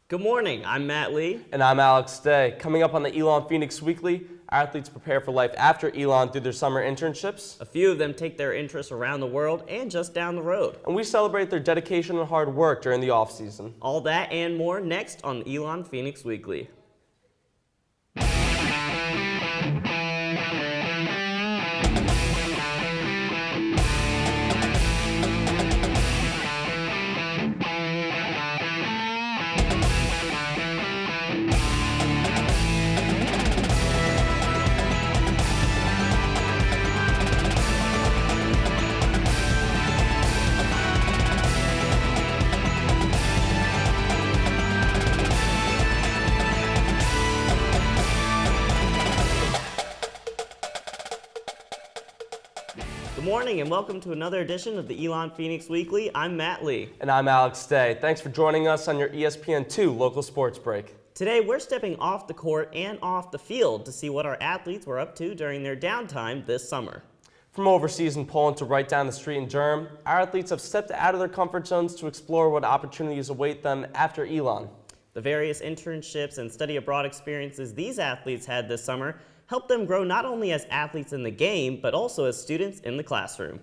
Good morning, I'm Matt Lee. And I'm Alex Day. Coming up on the Elon Phoenix Weekly, athletes prepare for life after Elon through their summer internships. A few of them take their interests around the world and just down the road. And we celebrate their dedication and hard work during the off-season. All that and more next on Elon Phoenix Weekly. Good morning and welcome to another edition of the Elon Phoenix Weekly. I'm Matt Lee. And I'm Alex Day. Thanks for joining us on your ESPN2 local sports break. Today we're stepping off the court and off the field to see what our athletes were up to during their downtime this summer. From overseas in Poland to right down the street in Durham, our athletes have stepped out of their comfort zones to explore what opportunities await them after Elon. The various internships and study abroad experiences these athletes had this summer helped them grow not only as athletes in the game, but also as students in the classroom.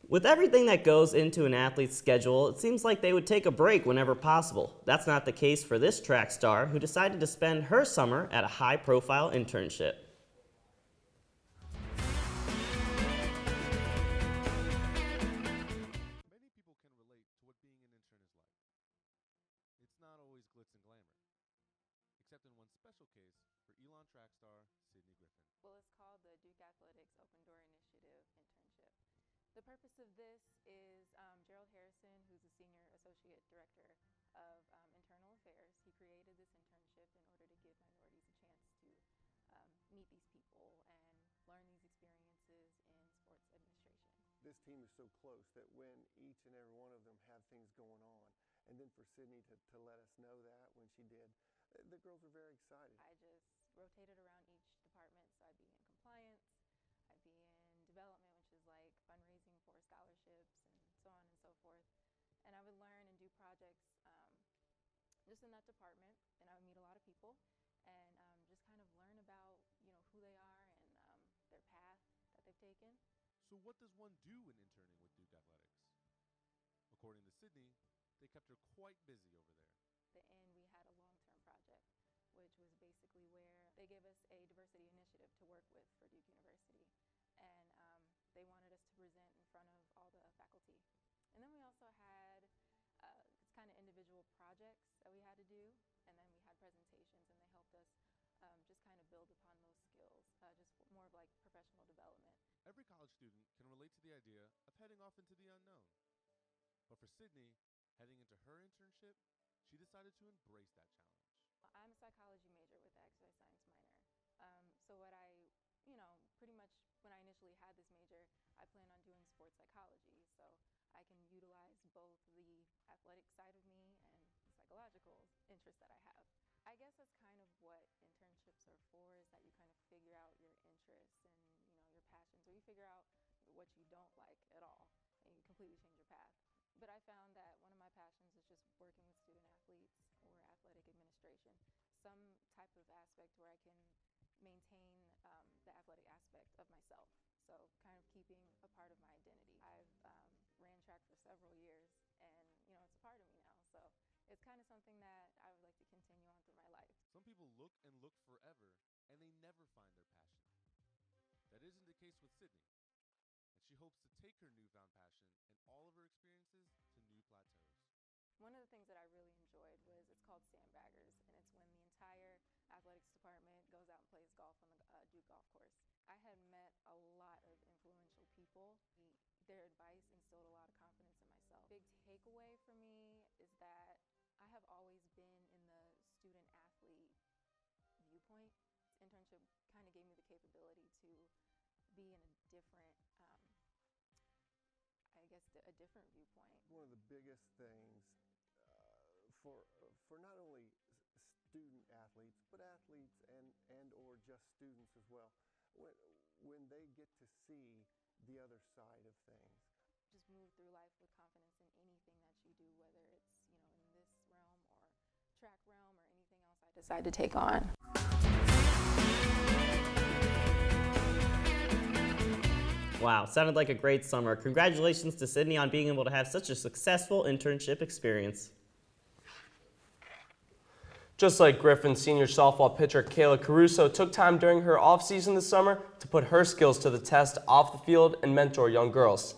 With everything that goes into an athlete's schedule, it seems like they would take a break whenever possible. That's not the case for this track star who decided to spend her summer at a high-profile internship. Many people can relate to what being an intern is like. It's not always glitz and glamour, except in one special case for Elon track star Sydney Griffin. Well, it's called the Duke Athletics Open Door Initiative internship. The purpose of this is Gerald Harrison, who's the Senior Associate Director of Internal Affairs. He created this internship in order to give minorities a chance to meet these people and learn these experiences in sports administration. This team is so close that when each and every one of them have things going on, and then for Sydney to let us know that when she did, the girls are very excited. I just rotated around each department, so I'd be in compliance, I'd be in development, which is like fundraising for scholarships and so on and so forth. And I would learn and do projects just in that department, and I would meet a lot of people and just kind of learn about who they are and their path that they've taken. So what does one do in interning with Duke Athletics? According to Sydney, they kept her quite busy over there. At the end, we had a long-term project, which was basically where they gave us a diversity initiative to work with for Duke University. And they wanted us to present in front of all the faculty. And then we also had this kind of individual projects that we had to do. And then we had presentations, and they helped us just kind of build upon those skills, just more of like professional development. Every college student can relate to the idea of heading off into the unknown. But for Sydney, heading into her internship, she decided to embrace that challenge. I'm a psychology major with an exercise science minor. So what pretty much when I initially had this major, I planned on doing sports psychology. So I can utilize both the athletic side of me and the psychological interest that I have. I guess that's kind of what internships are for, is that you kind of figure out your interests and your passions, or you figure out what you don't like at all, and you completely change your path. But I found that one of my passions is just working with student athletes or athletic administration, some type of aspect where I can maintain the athletic aspect of myself. So kind of keeping a part of my identity. I've ran track for several years, and it's a part of me now. So it's kind of something that I would like to continue on through my life. Some people look and look forever, and they never find their passion. That isn't the case with Sydney, and she hopes to take her newfound passion and all of her experiences to new plateaus. One of the things that I really enjoyed was, it's called Sandbaggers, and it's when the entire athletics department goes out and plays golf on the Duke golf course. I had met a lot of influential people. Their advice instilled a lot of confidence in myself. Big takeaway for me is that I have always been in the student athlete viewpoint. This internship kind of gave me the capability to be in a different a different viewpoint. One of the biggest things for not only student athletes, but athletes and or just students as well, when they get to see the other side of things. Just move through life with confidence in anything that you do, track realm or anything else I decide to take on. Wow, sounded like a great summer. Congratulations to Sydney on being able to have such a successful internship experience. Just like Griffin, senior softball pitcher Kayla Caruso took time during her offseason this summer to put her skills to the test off the field and mentor young girls.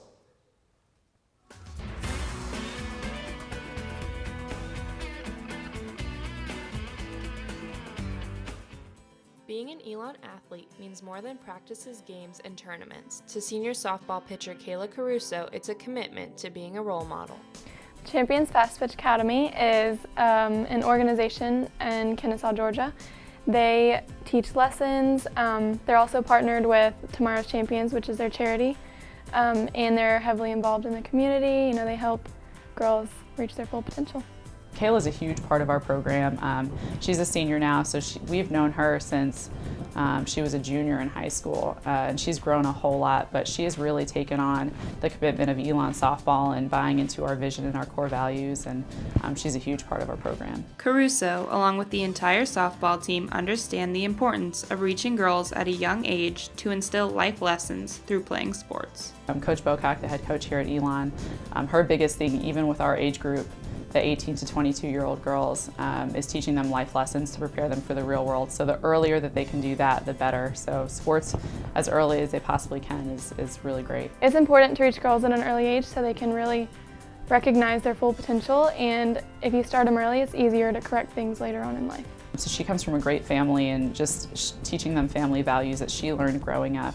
Being an Elon athlete means more than practices, games, and tournaments. To senior softball pitcher Kayla Caruso, it's a commitment to being a role model. Champions Fast Pitch Academy is an organization in Kennesaw, Georgia. They teach lessons. They're also partnered with Tomorrow's Champions, which is their charity, and they're heavily involved in the community. You know, they help girls reach their full potential. Kayla's a huge part of our program. She's a senior now, so we've known her since she was a junior in high school, and she's grown a whole lot, but she has really taken on the commitment of Elon softball and buying into our vision and our core values, and she's a huge part of our program. Caruso, along with the entire softball team, understand the importance of reaching girls at a young age to instill life lessons through playing sports. Coach Bocock, the head coach here at Elon, her biggest thing, even with our age group, the 18 to 22-year-old girls, is teaching them life lessons to prepare them for the real world. So the earlier that they can do that, the better. So sports as early as they possibly can is really great. It's important to reach girls at an early age so they can really recognize their full potential, and if you start them early, it's easier to correct things later on in life. So she comes from a great family, and just teaching them family values that she learned growing up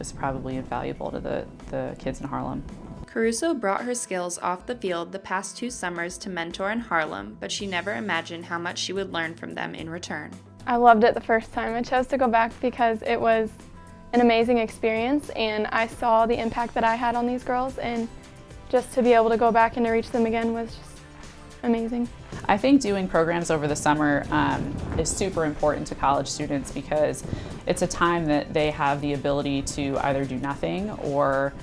is probably invaluable to the kids in Harlem. Caruso brought her skills off the field the past 2 summers to mentor in Harlem, but she never imagined how much she would learn from them in return. I loved it the first time. I chose to go back because it was an amazing experience, and I saw the impact that I had on these girls, and just to be able to go back and to reach them again was just amazing. I think doing programs over the summer is super important to college students because it's a time that they have the ability to either do nothing or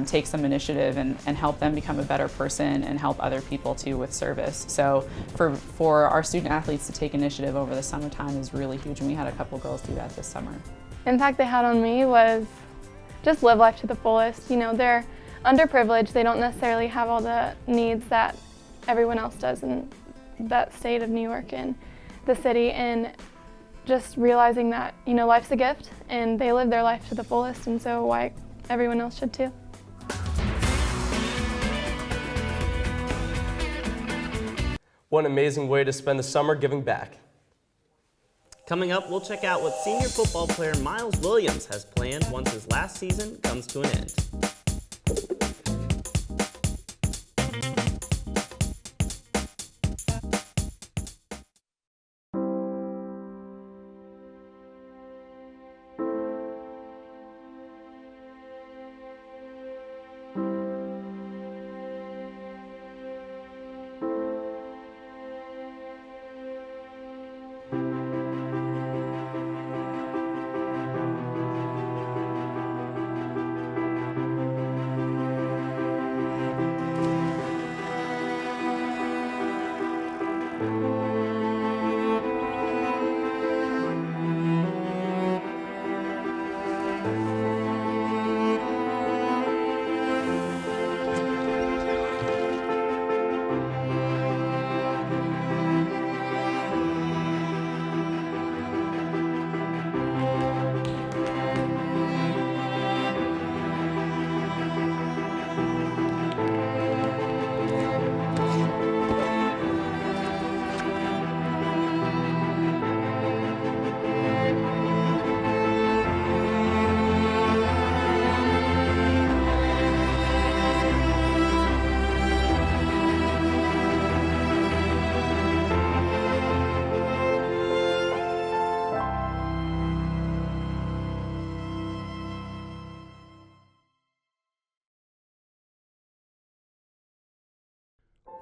take some initiative and help them become a better person and help other people too with service. So for our student athletes to take initiative over the summertime is really huge, and we had a couple girls do that this summer. The impact they had on me was just live life to the fullest. You know, they're underprivileged. They don't necessarily have all the needs that everyone else does in that state of New York and the city, and just realizing that, you know, life's a gift and they live their life to the fullest, and so why everyone else should too. What an amazing way to spend the summer giving back. Coming up, we'll check out what senior football player Miles Williams has planned once his last season comes to an end.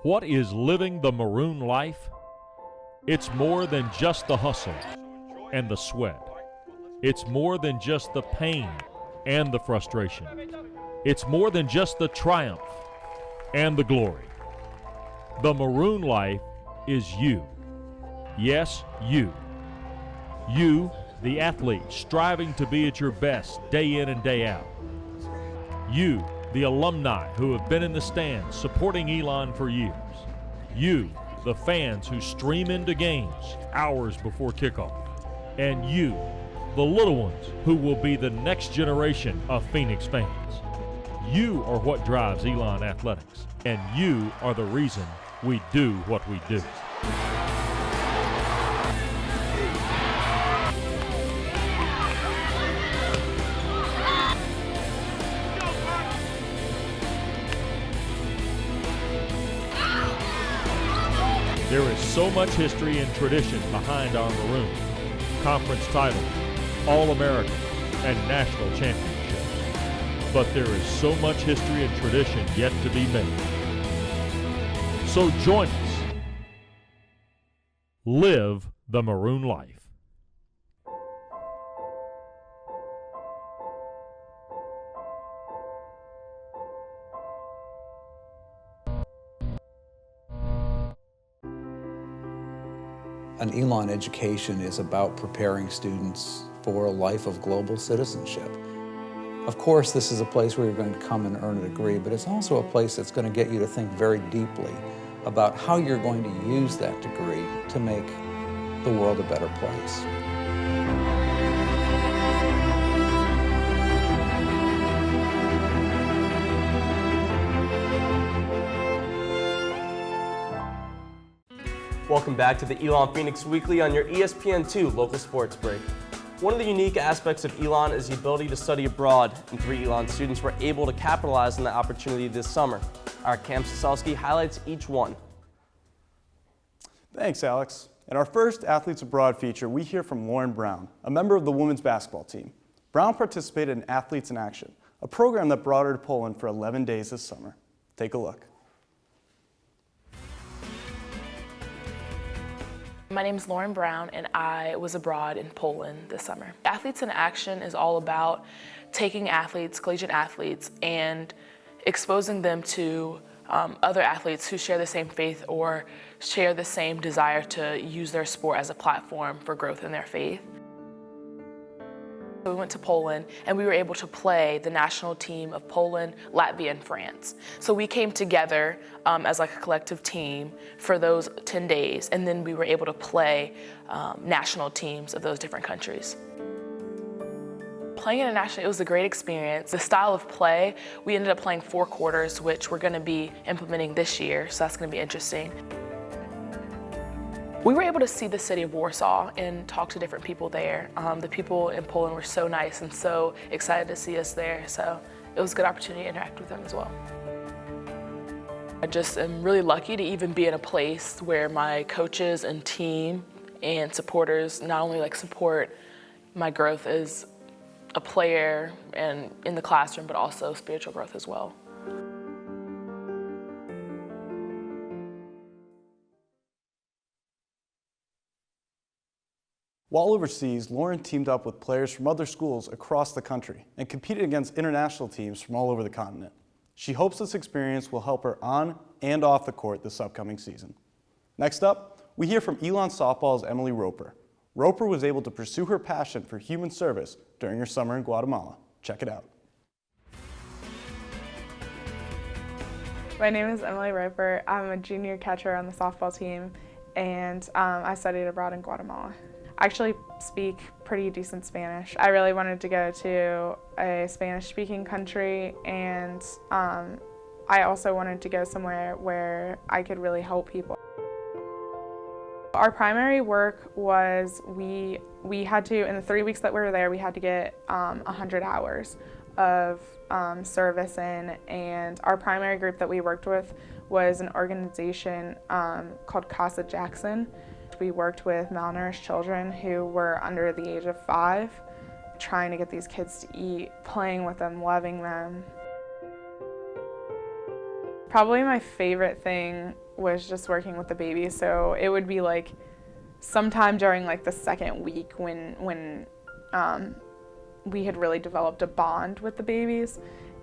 What is living the maroon life? It's more than just the hustle and the sweat. It's more than just the pain and the frustration. It's more than just the triumph and the glory. The maroon life is you. Yes, you. You, the athlete, striving to be at your best day in and day out. You, the alumni who have been in the stands supporting Elon for years. You, the fans who stream into games hours before kickoff. And you, the little ones who will be the next generation of Phoenix fans. You are what drives Elon Athletics, and you are the reason we do what we do. There is so much history and tradition behind our maroon. Conference titles, All-American, and national championships. But there is so much history and tradition yet to be made. So join us. Live the maroon life. An Elon education is about preparing students for a life of global citizenship. Of course, this is a place where you're going to come and earn a degree, but it's also a place that's going to get you to think very deeply about how you're going to use that degree to make the world a better place. Welcome back to the Elon Phoenix Weekly on your ESPN2 local sports break. One of the unique aspects of Elon is the ability to study abroad, and 3 Elon students were able to capitalize on that opportunity this summer. Our Cam Soselski highlights each one. Thanks, Alex. In our first Athletes Abroad feature, we hear from Lauren Brown, a member of the women's basketball team. Brown participated in Athletes in Action, a program that brought her to Poland for 11 days this summer. Take a look. My name is Lauren Brown, and I was abroad in Poland this summer. Athletes in Action is all about taking athletes, collegiate athletes, and exposing them to other athletes who share the same faith or share the same desire to use their sport as a platform for growth in their faith. We went to Poland, and we were able to play the national team of Poland, Latvia, and France. So we came together as like a collective team for those 10 days, and then we were able to play national teams of those different countries. Playing internationally, it was a great experience. The style of play, we ended up playing 4 quarters, which we're going to be implementing this year, so that's going to be interesting. We were able to see the city of Warsaw and talk to different people there. The people in Poland were so nice and so excited to see us there, so it was a good opportunity to interact with them as well. I just am really lucky to even be in a place where my coaches and team and supporters not only support my growth as a player and in the classroom, but also spiritual growth as well. While overseas, Lauren teamed up with players from other schools across the country and competed against international teams from all over the continent. She hopes this experience will help her on and off the court this upcoming season. Next up, we hear from Elon Softball's Emily Roper. Roper was able to pursue her passion for human service during her summer in Guatemala. Check it out. My name is Emily Roper. I'm a junior catcher on the softball team, and I studied abroad in Guatemala. I actually speak pretty decent Spanish. I really wanted to go to a Spanish-speaking country, and I also wanted to go somewhere where I could really help people. Our primary work was we had to, in the 3 weeks that we were there, we had to get 100 hours of service in, and our primary group that we worked with was an organization called Casa Jackson. We worked with malnourished children who were under the age of 5, trying to get these kids to eat, playing with them, loving them. Probably my favorite thing was just working with the babies. So it would be sometime during the second week when we had really developed a bond with the babies,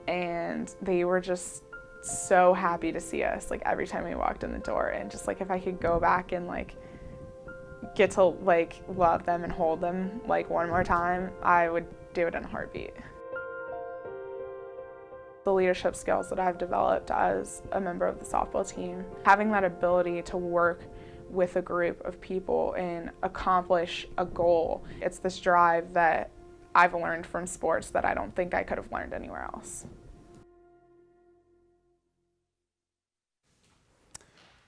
and they were just so happy to see us, like, every time we walked in the door. And just, like, if I could go back and, like, get to, like, love them and hold them, like, one more time, I would do it in a heartbeat. The leadership skills that I've developed as a member of the softball team, having that ability to work with a group of people and accomplish a goal, it's this drive that I've learned from sports that I don't think I could have learned anywhere else.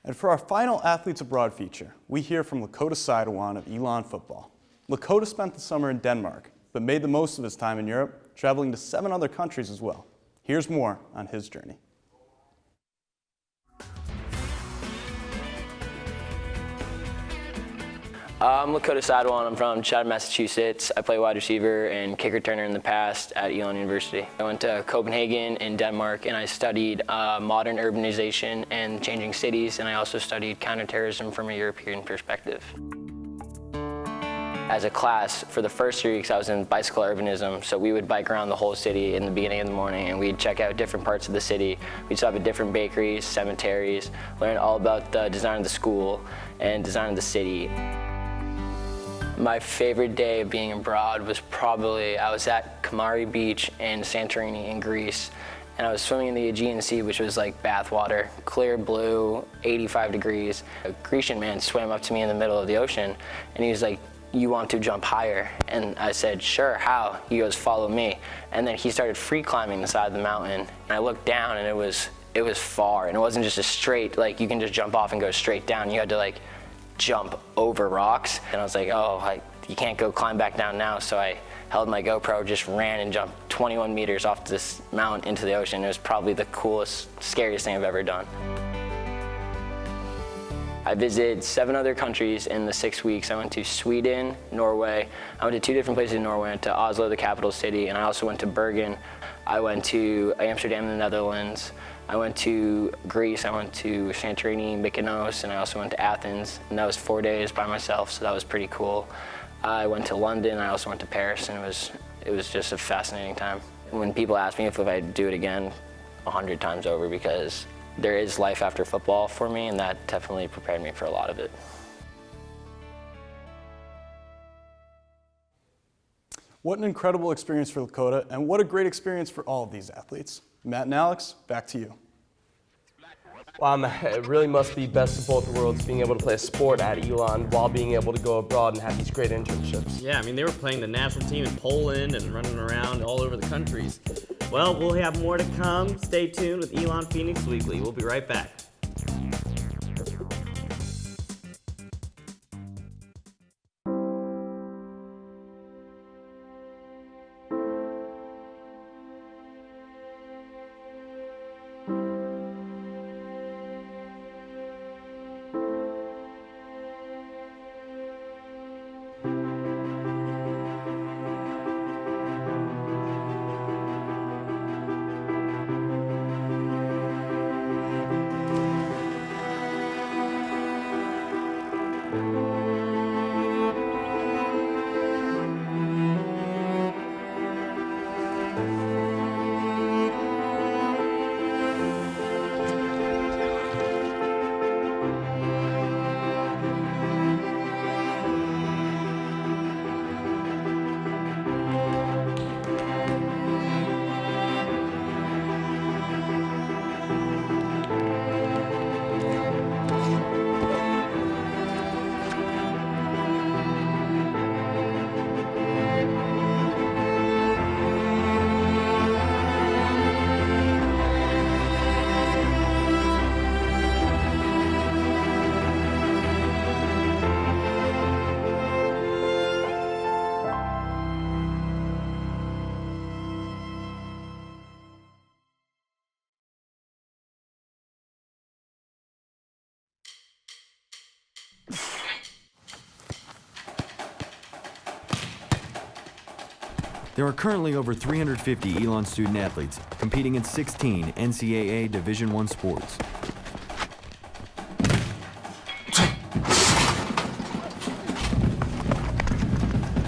And for our final Athletes Abroad feature, we hear from Lakota Sidewan of Elon football. Lakota spent the summer in Denmark, but made the most of his time in Europe, traveling to 7 other countries as well. Here's more on his journey. I'm Lakota Sidewan. I'm from Chatham, Massachusetts. I play wide receiver and kick returner in the past at Elon University. I went to Copenhagen in Denmark and I studied modern urbanization and changing cities, and I also studied counterterrorism from a European perspective. As a class, for the first 3 weeks I was in bicycle urbanism, so we would bike around the whole city in the beginning of the morning and we'd check out different parts of the city. We'd stop at different bakeries, cemeteries, learn all about the design of the school and design of the city. My favorite day of being abroad was probably, I was at Kamari Beach in Santorini in Greece, and I was swimming in the Aegean Sea, which was like bath water, clear blue, 85 degrees. A Grecian man swam up to me in the middle of the ocean, and he was like, "You want to jump higher?" And I said, "Sure, how?" He goes, "Follow me." And then he started free climbing the side of the mountain, and I looked down and it was far, and it wasn't just a straight, like you can just jump off and go straight down. You had to like jump over rocks, and I was like, oh, you can't go climb back down now. So I held my GoPro, just ran and jumped 21 meters off this mountain into the ocean. It was probably the coolest, scariest thing I've ever done. I visited 7 other countries in the 6 weeks. I went to Sweden, Norway. I went to 2 different places in Norway. I went to Oslo, the capital city, and I also went to Bergen. I went to Amsterdam in the Netherlands. I went to Greece, I went to Santorini, Mykonos, and I also went to Athens. And that was 4 days by myself, so that was pretty cool. I went to London, I also went to Paris, and it was just a fascinating time. When people ask me if I'd do it again, 100 times over, because there is life after football for me, and that definitely prepared me for a lot of it. What an incredible experience for Lakota, and what a great experience for all of these athletes. Matt and Alex, back to you. Wow, it really must be best of both worlds, being able to play a sport at Elon while being able to go abroad and have these great internships. Yeah, I mean, they were playing the national team in Poland and running around all over the countries. Well, we'll have more to come. Stay tuned with Elon Phoenix Weekly. We'll be right back. There are currently over 350 Elon student athletes competing in 16 NCAA Division I sports.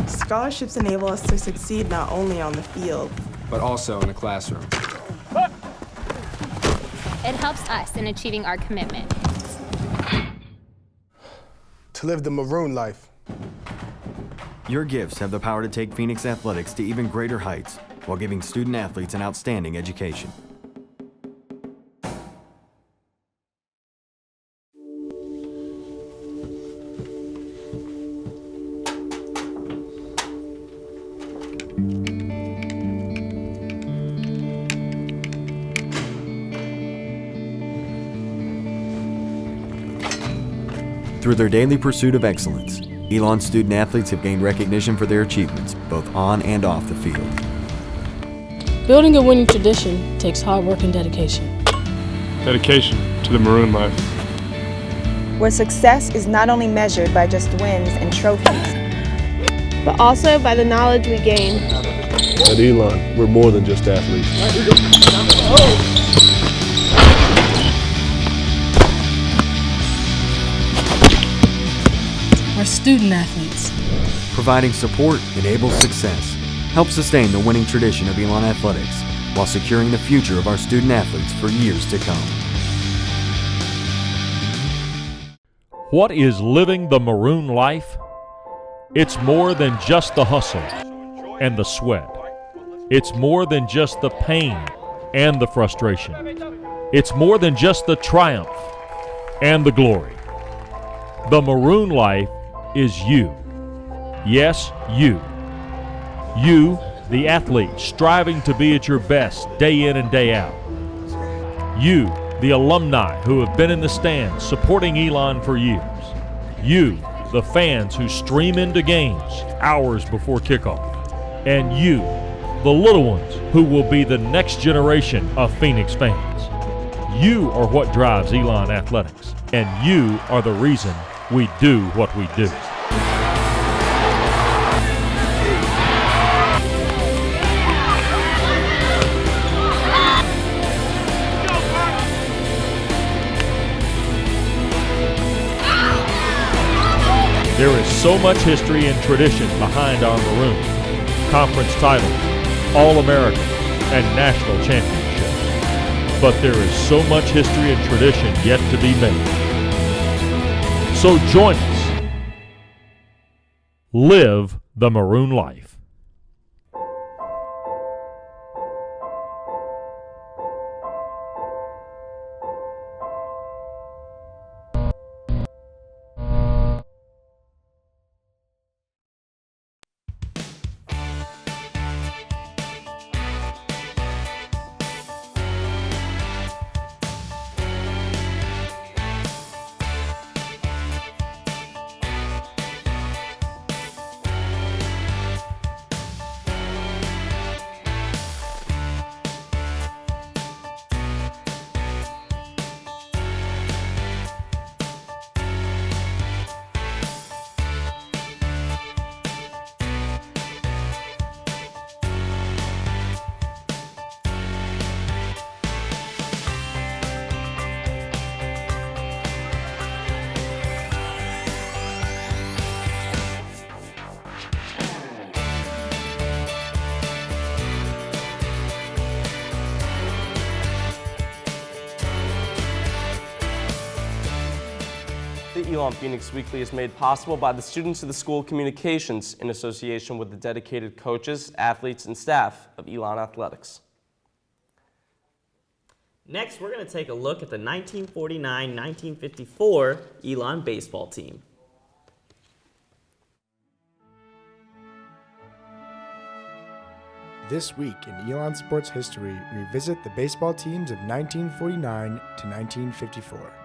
Scholarships enable us to succeed not only on the field, but also in the classroom. It helps us in achieving our commitment. To live the maroon life. Your gifts have the power to take Phoenix athletics to even greater heights while giving student athletes an outstanding education. Through their daily pursuit of excellence, Elon student athletes have gained recognition for their achievements, both on and off the field. Building a winning tradition takes hard work and dedication. Dedication to the maroon life. Where success is not only measured by just wins and trophies, but also by the knowledge we gain. At Elon, we're more than just athletes. We're student athletes. Providing support enables success. Help sustain the winning tradition of Elon Athletics while securing the future of our student athletes for years to come. What is living the maroon life? It's more than just the hustle and the sweat. It's more than just the pain and the frustration. It's more than just the triumph and the glory. The maroon life is you. Yes, you. You, the athlete, striving to be at your best day in and day out. You, the alumni who have been in the stands supporting Elon for years. You, the fans who stream into games hours before kickoff. And you, the little ones who will be the next generation of Phoenix fans. You are what drives Elon Athletics, and you are the reason we do what we do. There is so much history and tradition behind our maroon. Conference titles, All-American, and national championships. But there is so much history and tradition yet to be made. So join us. Live the maroon life. The Elon Phoenix Weekly is made possible by the Students of the School Communications in association with the dedicated coaches, athletes, and staff of Elon Athletics. Next, we're going to take a look at the 1949-1954 Elon baseball team. This week in Elon sports history, we revisit the baseball teams of 1949 to 1954.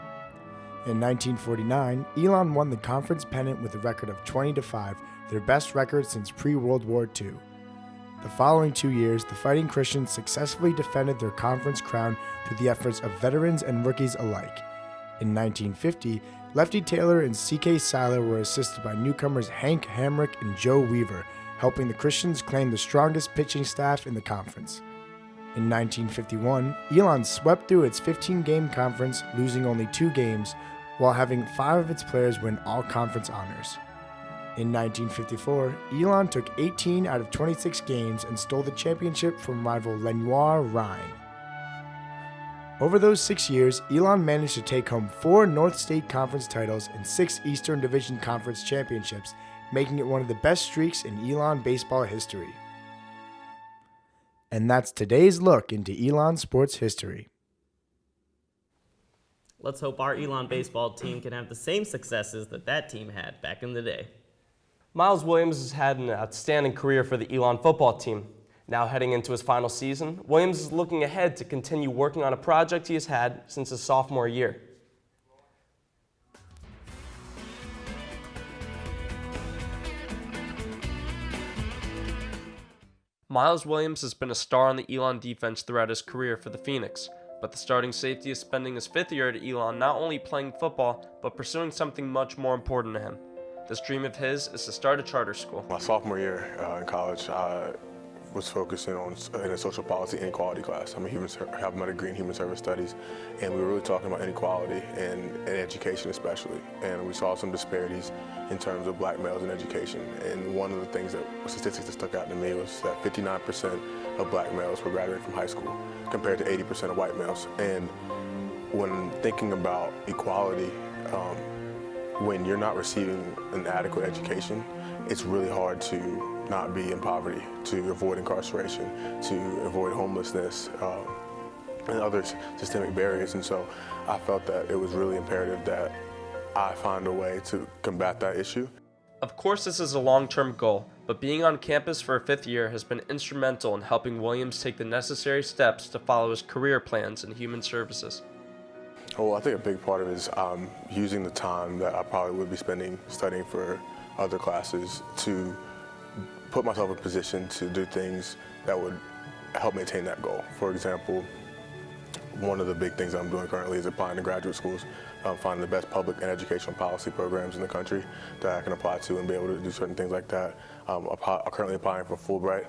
In 1949, Elon won the conference pennant with a record of 20-5, their best record since pre-World War II. The following 2 years, the Fighting Christians successfully defended their conference crown through the efforts of veterans and rookies alike. In 1950, Lefty Taylor and C.K. Seiler were assisted by newcomers Hank Hamrick and Joe Weaver, helping the Christians claim the strongest pitching staff in the conference. In 1951, Elon swept through its 15-game conference, losing only 2 games, while having 5 of its players win all conference honors. In 1954, Elon took 18 out of 26 games and stole the championship from rival Lenoir Rhine. Over those 6 years, Elon managed to take home 4 North State Conference titles and 6 Eastern Division Conference championships, making it one of the best streaks in Elon baseball history. And that's today's look into Elon sports history. Let's hope our Elon baseball team can have the same successes that team had back in the day. Miles Williams has had an outstanding career for the Elon football team. Now heading into his final season, Williams is looking ahead to continue working on a project he has had since his sophomore year. Miles Williams has been a star on the Elon defense throughout his career for the Phoenix, but the starting safety is spending his 5th year at Elon not only playing football, but pursuing something much more important to him. This dream of his is to start a charter school. My sophomore year in college, I was focusing on in a social policy inequality class. I have my degree in human service studies, and we were really talking about inequality and education especially. And we saw some disparities in terms of black males in education. And one of the statistics that stuck out to me was that 59% of black males were graduating from high school compared to 80% of white males. And when thinking about equality, when you're not receiving an adequate education, it's really hard to not be in poverty, to avoid incarceration, to avoid homelessness, and other systemic barriers. And so I felt that it was really imperative that I find a way to combat that issue. Of course, this is a long-term goal, but being on campus for a 5th year has been instrumental in helping Williams take the necessary steps to follow his career plans in human services. Well, I think a big part of it is using the time that I probably would be spending studying for other classes to put myself in a position to do things that would help maintain that goal. For example, one of the big things I'm doing currently is applying to graduate schools, finding the best public and educational policy programs in the country that I can apply to and be able to do certain things like that. I'm currently applying for Fulbright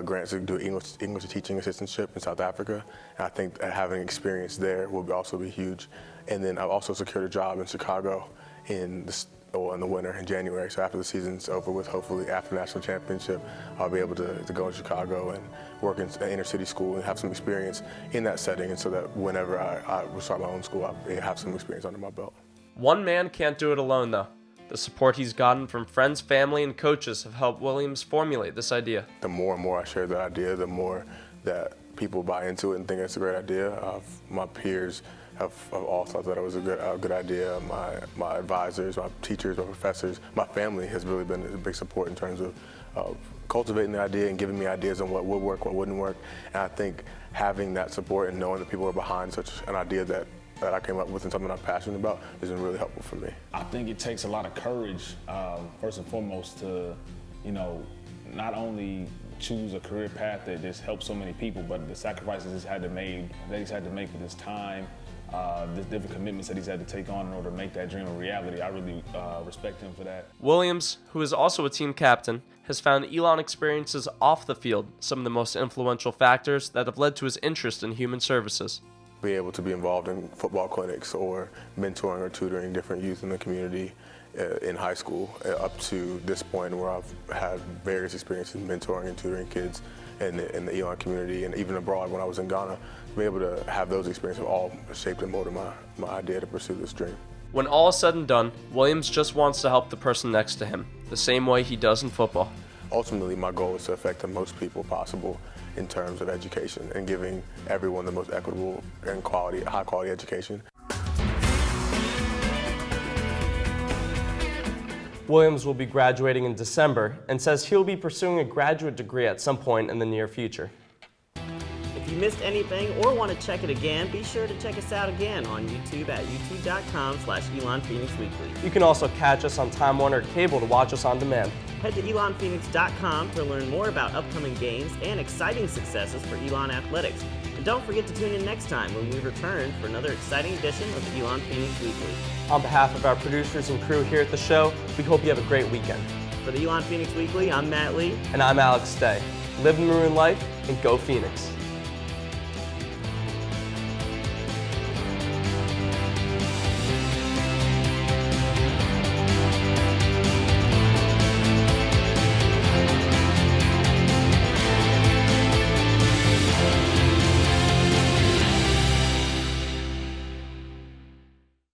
grants to do English teaching assistantship in South Africa. And I think that having experience there will also be huge. And then I've also secured a job in Chicago in the winter, in January. So after the season's over with, hopefully after the national championship, I'll be able to go to Chicago and work in an inner city school and have some experience in that setting, and so that whenever I start my own school, I'll have some experience under my belt. One man can't do it alone, though. The support he's gotten from friends, family, and coaches have helped Williams formulate this idea. The more and more I share that idea, the more that people buy into it and think it's a great idea. My peers have all thought that it was a good idea. My advisors, my teachers, my professors, my family has really been a big support in terms of cultivating the idea and giving me ideas on what would work, what wouldn't work. And I think having that support and knowing that people are behind such an idea that I came up with and something I'm passionate about has been really helpful for me. I think it takes a lot of courage, first and foremost, to, not only choose a career path that just helps so many people, but the sacrifices he's had to make with his time, the different commitments that he's had to take on in order to make that dream a reality. I really respect him for that. Williams, who is also a team captain, has found Elon experiences off the field some of the most influential factors that have led to his interest in human services. Be able to be involved in football clinics or mentoring or tutoring different youth in the community in high school up to this point where I've had various experiences mentoring and tutoring kids in the Elon community and even abroad when I was in Ghana. To be able to have those experiences all shaped and molded my idea to pursue this dream. When all is said and done, Williams just wants to help the person next to him, the same way he does in football. Ultimately, my goal is to affect the most people possible in terms of education and giving everyone the most equitable and high quality education. Williams will be graduating in December and says he'll be pursuing a graduate degree at some point in the near future. If you missed anything or want to check it again, be sure to check us out again on YouTube at youtube.com/Elon Phoenix Weekly. You can also catch us on Time Warner Cable to watch us on demand. Head to elonphoenix.com to learn more about upcoming games and exciting successes for Elon Athletics. And don't forget to tune in next time when we return for another exciting edition of Elon Phoenix Weekly. On behalf of our producers and crew here at the show, we hope you have a great weekend. For the Elon Phoenix Weekly, I'm Matt Lee. And I'm Alex Stay. Live the Maroon life and go Phoenix.